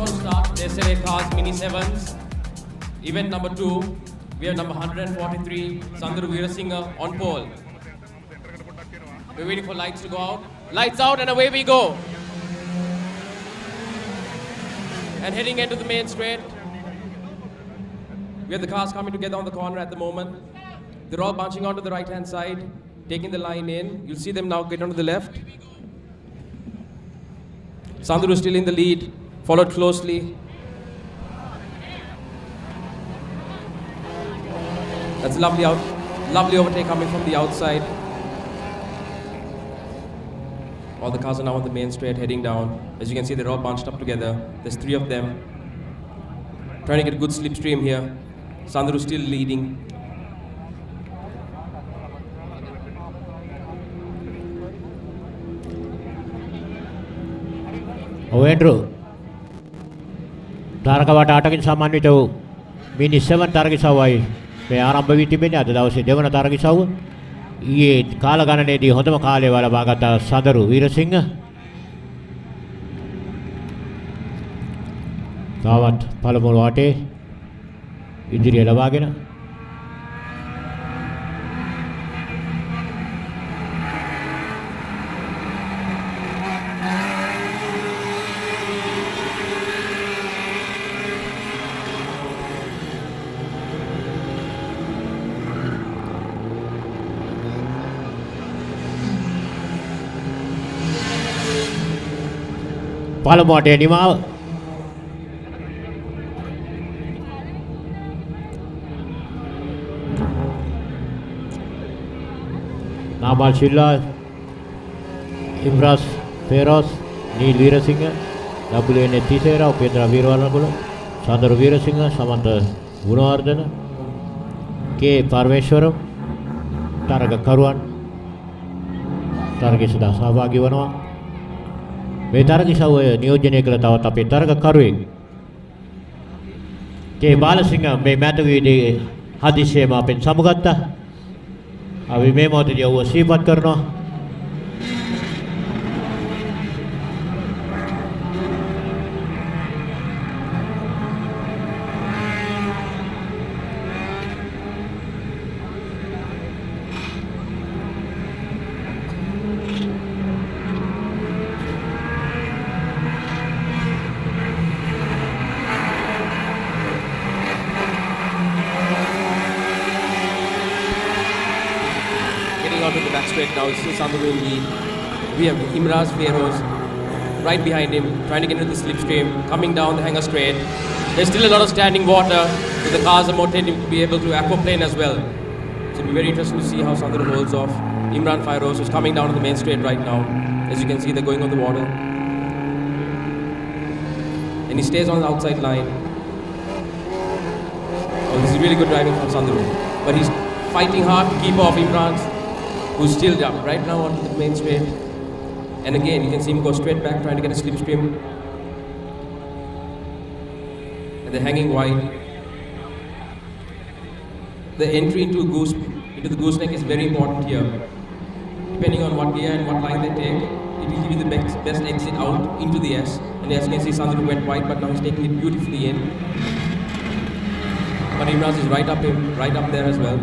on start, the SLA Cars Mini 7s. Event number 2, we have number 143, Sandru Veerasinghe on pole. We're waiting for lights to go out. Lights out and away we go. And heading into the main straight. We have the cars coming together on the corner at the moment. They're all bunching onto the right-hand side, taking the line in. You'll see them now get onto the left. Sandru is still in the lead, followed closely. That's a lovely overtake coming from the outside. All the cars are now on the main straight heading down. As you can see, they're all bunched up together. There's 3 of them. Trying to get a good slipstream here. Sandru still leading. Andrew. තරගවට 8කින් සමන්විත වූ මිනි 7 තරගිසව්වයි මේ ආරම්භ වී තිබෙන්නේ අද දවසේ දෙවන තරගිසව්ව. ඊයේ කාල ගණනේදී හොඳම කාලය ලබාගත් සඳරු වීරසිංහ. තවත් පළමුව වටේ ඉදිරිය ලබාගෙන පළමු වටේ නිමාව नामाल शिल्ला इमराज फेरोज नील वीरसिंह डब्ल्यूएन तीसेरा उपेंद्र वीरवालकुल सादर वीरसिंह समंत गुणवर्धन के परमेश्वरम තරග කරුවන් තරගයේ සදා සහභාගී වෙනවා මේ තරගිසව්ව නියෝජනය කළ තවත් අපේ තරග කරුවෙක් के बालसिंह මේ මැදවීදී හදිසියෙම අපෙන් සමුගත්තා අපි මේ මොහොතේදී ඔව් සිහිපත් කරනවා onto the back straight now. It's still Sandru in lead. We have Imraz Feroz right behind him, trying to get into the slipstream, coming down the hanger straight. There's still a lot of standing water, so the cars are more tending to be able to aquaplane as well. So it'll be very interesting to see how Sandru holds off. Imran Feroz is coming down on the main straight right now. As you can see, they're going on the water. And he stays on the outside line. Oh, this is really good driving from Sandru. But he's fighting hard to keep off Imran, who's still up right now onto the main straight. And again, you can see him go straight back, trying to get a slipstream. And they're hanging wide. The entry into the gooseneck is very important here. Depending on what gear and what line they take, it will give you the best exit out into the S. And as you can see, Sandru went wide, but now he's taking it beautifully in. But Imraz is right up there as well.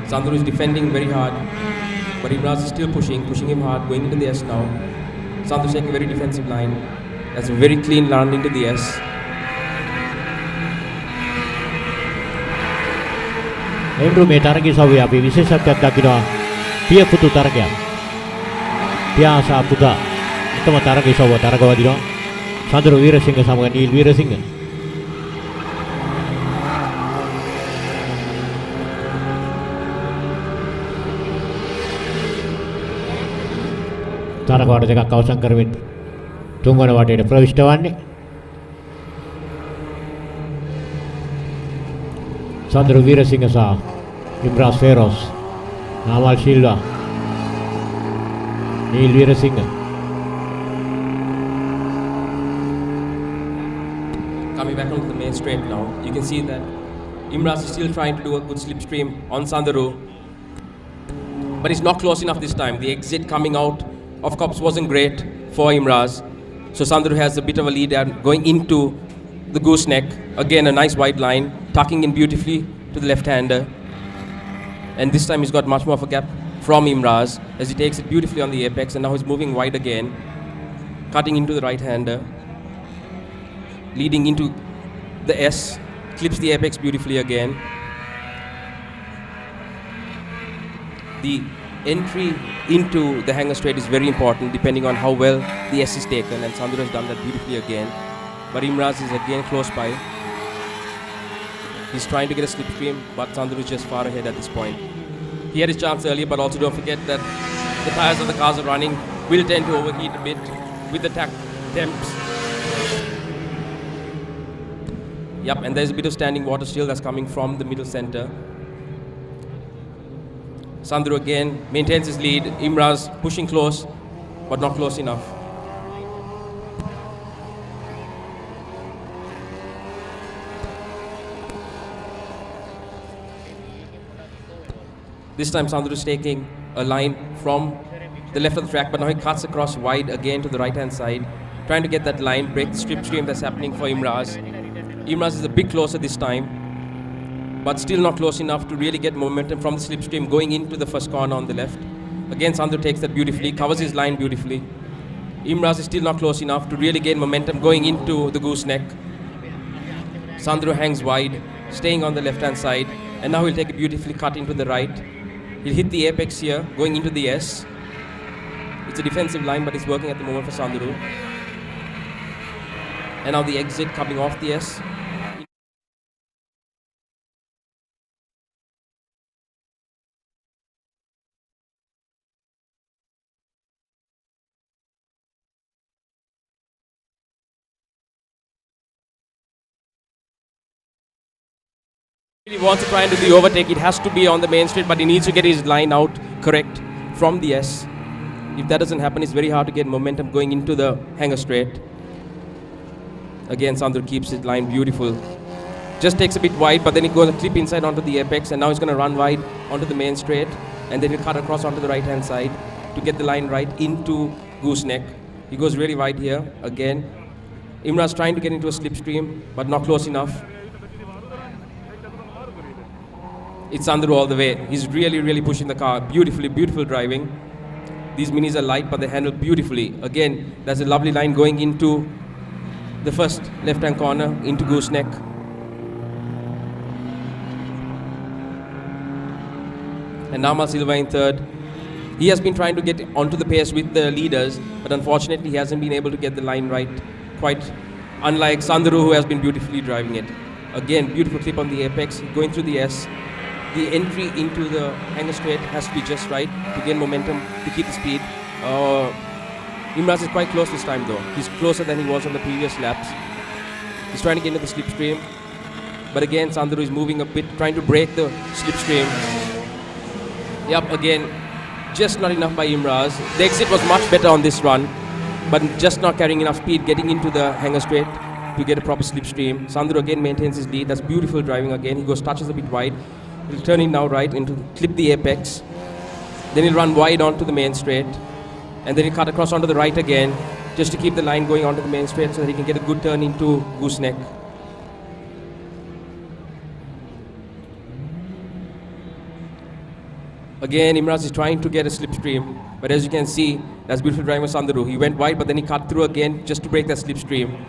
Sandru is defending very hard, but Imraz is still pushing him hard, going into the S now. Sandru is taking a very defensive line. That's a very clean run into the S. Andrew මේ තරගිසව්වේ අපි විශේෂත්වයක් දකිනවා පිය පුතු තරගයක්. පියාසා පුතා එකම තරගිසව්ව තරගවදිනවා. සඳරු වීරසිංහ සමග Neil Weerasinghe තරග වට දෙකක් අවසන් කරමින් තුන්වන වටේට ප්‍රවිෂ්ඨ වන්නේ සඳරු වීරසිංහ සහ Imraz Feroze Namal Silva Neil Weerasinghe coming back onto the main straight now. You can see that Imraz is still trying to do a good slipstream on Sandru, but he's not close enough this time. The exit coming out of Cops wasn't great for Imraz. So Sandro has a bit of a lead and going into the gooseneck. Again, a nice wide line, tucking in beautifully to the left-hander. And this time he's got much more of a gap from Imraz as he takes it beautifully on the apex, and now he's moving wide again, cutting into the right-hander, leading into the S, clips the apex beautifully again. The entry into the hanger straight is very important depending on how well the S is taken, and Sandro has done that beautifully again. But Imraz is again close by. He's trying to get a slipstream, but Sandro is just far ahead at this point. He had his chance earlier, but also don't forget that the tires of the cars are running will tend to overheat a bit with the temps. Yep, and there's a bit of standing water still that's coming from the middle center. Sandro again maintains his lead. Imraz pushing close, but not close enough. This time Sandro is taking a line from the left of the track, but now he cuts across wide again to the right-hand side, trying to get that line, break the slipstream that's happening for Imraz. Imraz is a bit closer this time, but still not close enough to really get momentum from the slipstream going into the first corner on the left. Again, Sandro takes that beautifully, covers his line beautifully. Imraz is still not close enough to really gain momentum going into the gooseneck. Sandro hangs wide, staying on the left-hand side, and now he'll take a beautifully cut into the right. He'll hit the apex here, going into the S. It's a defensive line, but it's working at the moment for Sandro. And now the exit coming off the S. If he wants to try and do the overtake, it has to be on the main straight, but he needs to get his line out correct from the S. If that doesn't happen, it's very hard to get momentum going into the hanger straight. Again, Sandro keeps his line beautiful. Just takes a bit wide, but then he goes a clip inside onto the apex, and now he's going to run wide onto the main straight, and then he'll cut across onto the right-hand side to get the line right into gooseneck. He goes really wide here. Again, Imraz trying to get into a slipstream, but not close enough. It's Sandro all the way. He's really, really pushing the car. Beautifully, beautiful driving. These minis are light, but they handle beautifully. Again, there's a lovely line going into the first left-hand corner, into gooseneck. And Namal Silva in third. He has been trying to get onto the pace with the leaders, but unfortunately he hasn't been able to get the line right, quite unlike Sandro, who has been beautifully driving it. Again, beautiful clip on the apex, going through the S. The entry into the hanger straight has to be just right to gain momentum, to keep the speed. Imraz is quite close this time though. He's closer than he was on the previous laps. He's trying to get into the slipstream. But again, Sandro is moving a bit, trying to break the slipstream. Yep, again, just not enough by Imraz. The exit was much better on this run, but just not carrying enough speed, getting into the hanger straight to get a proper slipstream. Sandro again maintains his lead. That's beautiful driving again. He goes, touches a bit wide. He'll turn in now right into clip the apex. Then he'll run wide onto the main straight. And then he'll cut across onto the right again, just to keep the line going onto the main straight so that he can get a good turn into gooseneck. Again, Imraz is trying to get a slipstream, but as you can see, that's beautiful driving with Sandro. He went wide, but then he cut through again just to break that slipstream.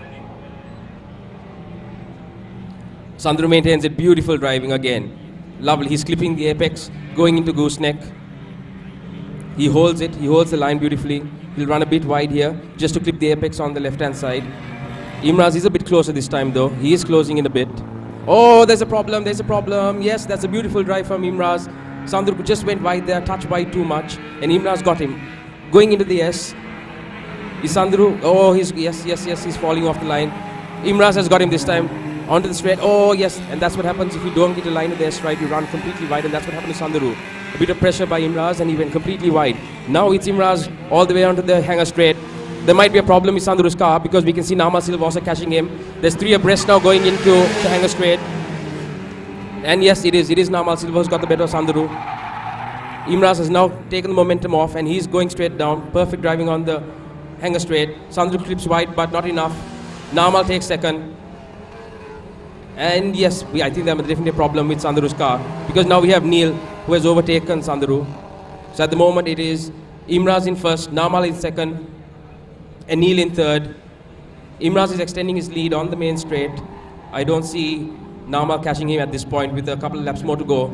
Sandro maintains it, beautiful driving again. Lovely, he's clipping the apex, going into gooseneck. He holds it, he holds the line beautifully. He'll run a bit wide here, just to clip the apex on the left-hand side. Imraz is a bit closer this time though. He is closing in a bit. Oh, there's a problem. Yes, that's a beautiful drive from Imraz. Sandro just went wide there, touched wide too much, and Imraz got him. Going into the S. Is Sandro, oh, he's falling off the line. Imraz has got him this time. Onto the straight, oh yes, and that's what happens if you don't get a line of the S right, you run completely wide, and that's what happened to Sandro. A bit of pressure by Imraz, and he went completely wide. Now it's Imraz all the way onto the hanger straight. There might be a problem with Sandro's car, because we can see Namal Silva also catching him. There's three abreast now going into the hanger straight. And yes, it is Namal Silva who's got the better of Sandro. Imraz has now taken the momentum off, and he's going straight down. Perfect driving on the hanger straight. Sandru clips wide, but not enough. Namal takes second. And yes, I think there was definitely a problem with Sandru's car, because now we have Neil who has overtaken Sandru. So at the moment it is Imraz in first, Namal in second, and Neil in third. Imraz is extending his lead on the main straight. I don't see Namal catching him at this point with a couple of laps more to go.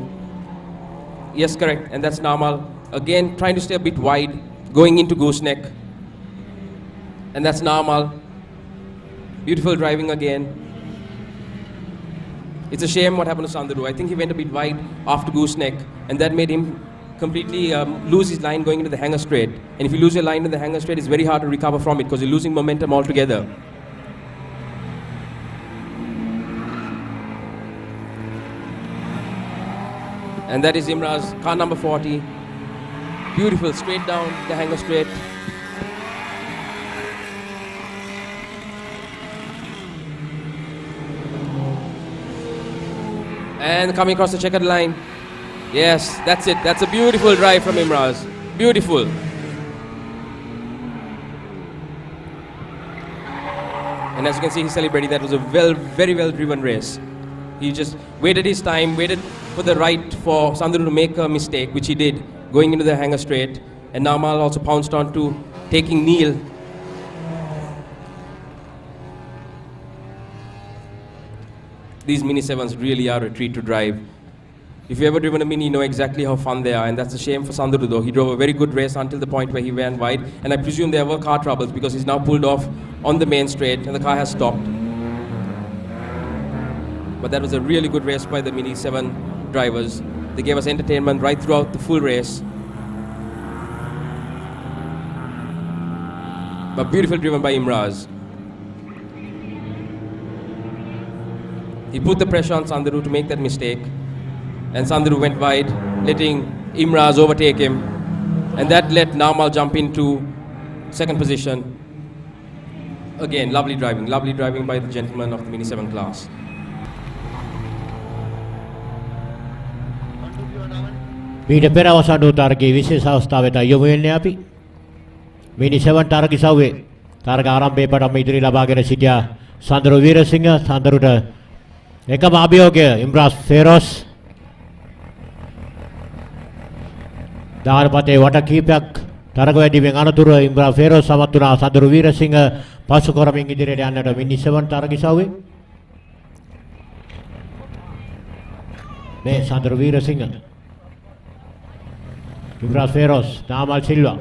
Yes, correct, and that's Namal. Again, trying to stay a bit wide, going into gooseneck. And that's Namal. Beautiful driving again. It's a shame what happened to Sandru. I think he went a bit wide after gooseneck, and that made him completely lose his line going into the hanger straight. And if you lose your line in the hanger straight, it's very hard to recover from it because you're losing momentum altogether. And that is Imraz, car number 40. Beautiful, straight down the hanger straight. And coming across the checkered line. Yes, that's it. That's a beautiful drive from Imraz. Beautiful. And as you can see, he's celebrating. That was a very well driven race. He just waited his time, waited for the right for Sandru to make a mistake, which he did, going into the hanger straight. And Namal also pounced on to taking Neil. These Mini 7s really are a treat to drive. If you've ever driven a Mini, you know exactly how fun they are, and that's a shame for Sandru though. He drove a very good race until the point where he ran wide, and I presume there were car troubles because he's now pulled off on the main straight and the car has stopped. But that was a really good race by the Mini 7 drivers. They gave us entertainment right throughout the full race. But beautiful driven by Imraz. He put the pressure on Sandru to make that mistake. And Sandru went wide, letting Imraz overtake him. And that let Namal jump into second position. Again, lovely driving by the gentleman of the Mini 7 class. මීට පෙර අවසන් වූ තරගයේ විශේෂ අවස්ථාවට යොමු වෙන්නේ අපි මිනි 7 තරග සව්වේ තරග ආරම්භයේ පටන්ම ඉදිරි ලබාගෙන සිටියා සඳරු වීරසිංහ සඳරුට එකම අභියෝගය ඉම්රාස් ෆෙරෝස් දාරපතේ වට කීපයක් තරග වැඩිවෙන් අනතුරු ඉම්රාස් ෆෙරෝස් සමත් වුණා සඳරු වීරසිංහ පසු කරමින් ඉදිරියට යන්නට මිනි 7 තරග සව්වේ මේ සඳරු Weerasinghe Ibras Feroz, Namal Silva.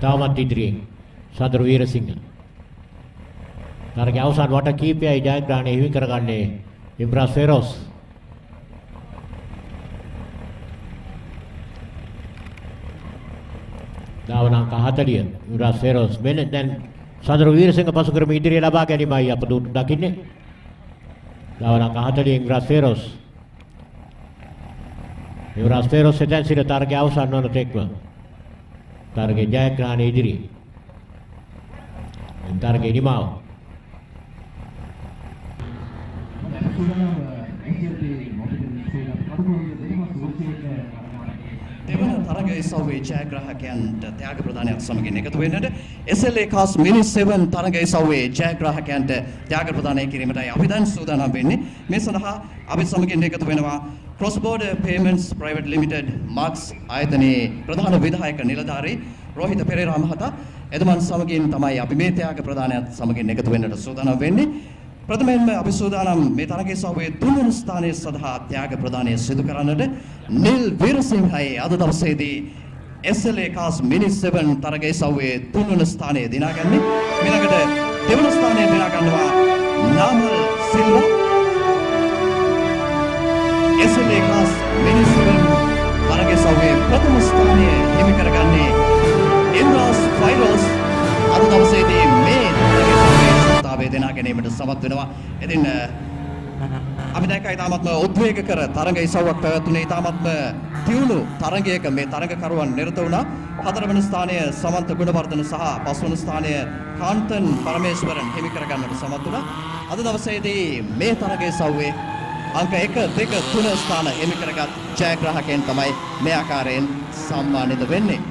Tamat Tidri, Sandru Veerasinghe. තරගය අවසන් වට කීපයයි ජයග්‍රහණය හිමි කරගන්නේ ඉම්රාස් ෆෙරෝස්. දාවනාංක 40 ඉම්රාස් ෆෙරෝස් මෙන්න දැන් සඳරු වීරසිංහ පසු කරම ඉදිරිය ලබා ගැනීමයි අප දකින්නේ. දාවනාංක 40 ඉම්රාස් ෆෙරෝස්. ඉම්රාස් ෆෙරෝස් එතෙන් සිට තරගය අවසන් වන තෙක්ම තරගයේ ජයග්‍රහණය ඉදිරියේ. තරගයේ නිමාව දෙවන තරගයේ සව්වේ ජයග්‍රාහකයන්ට ත්‍යාග ප්‍රදානයක් සමගින් එකතු වෙන්නට SLAS Mini 7 තරගයේ සව්වේ ජයග්‍රාහකයන්ට ත්‍යාග ප්‍රදානය කිරීමටයි අපි දැන් සූදානම් වෙන්නේ. මේ සඳහා අපි සමගින් එකතු වෙනවා Cross Border Payments Private Limited Marks ආයතනයේ ප්‍රධාන විධායක නිලධාරී රෝහිත පෙරේරා මහතා. එතුමන් සමගින් තමයි අපි මේ ත්‍යාග ප්‍රදානයත් සමගින් එකතු වෙන්නට සූදානම් වෙන්නේ. ප්‍රථමයෙන්ම අපි සූදානම් මේ තරගයේ සව්වේ තුන්වන ස්ථානයේ සඳහා ත්‍යාග ප්‍රදානය සිදු කරන්නට නිල් වීරසිංහයි අද දවසේදී SLAS Mini 7 තරගයේ සව්වේ තුන්වන ස්ථානය දිනාගන්නේ. ඊළඟට දෙවන ස්ථානය දිනා ගන්නවා නාමල් සිල්වා. SLAS Mini 7 තරගයේ සව්වේ ප්‍රථම ස්ථානය හිමි කරගන්නේ ඉම්රාස් ෆයිරෝස්. අද දවසේදී මේ තරගයේ සව්වේ වේදනා ගැනීමට සමත් වෙනවා. ඉතින් අපි දැක්කා ඊටමත්ම උද්වේගකර තරග ඉසව්වක් පැවැත්ුණේ ඊටමත්ම තියුණු තරගයක මේ තරගකරුවන් නිරත වුණා. හතරවන ස්ථානය සමන්ත ගුණවර්ධන සහ පස්වන ස්ථානය කාන්තන් පරමේශ්වරන් හිමි කර ගන්නට සමත් වුණා. අද දවසේදී මේ තරගයේ සව්වේ අංක 1 2 3 ස්ථාන හිමි කරගත් ජයග්‍රාහකයන් තමයි මේ ආකාරයෙන් සම්මානිත වෙන්නේ.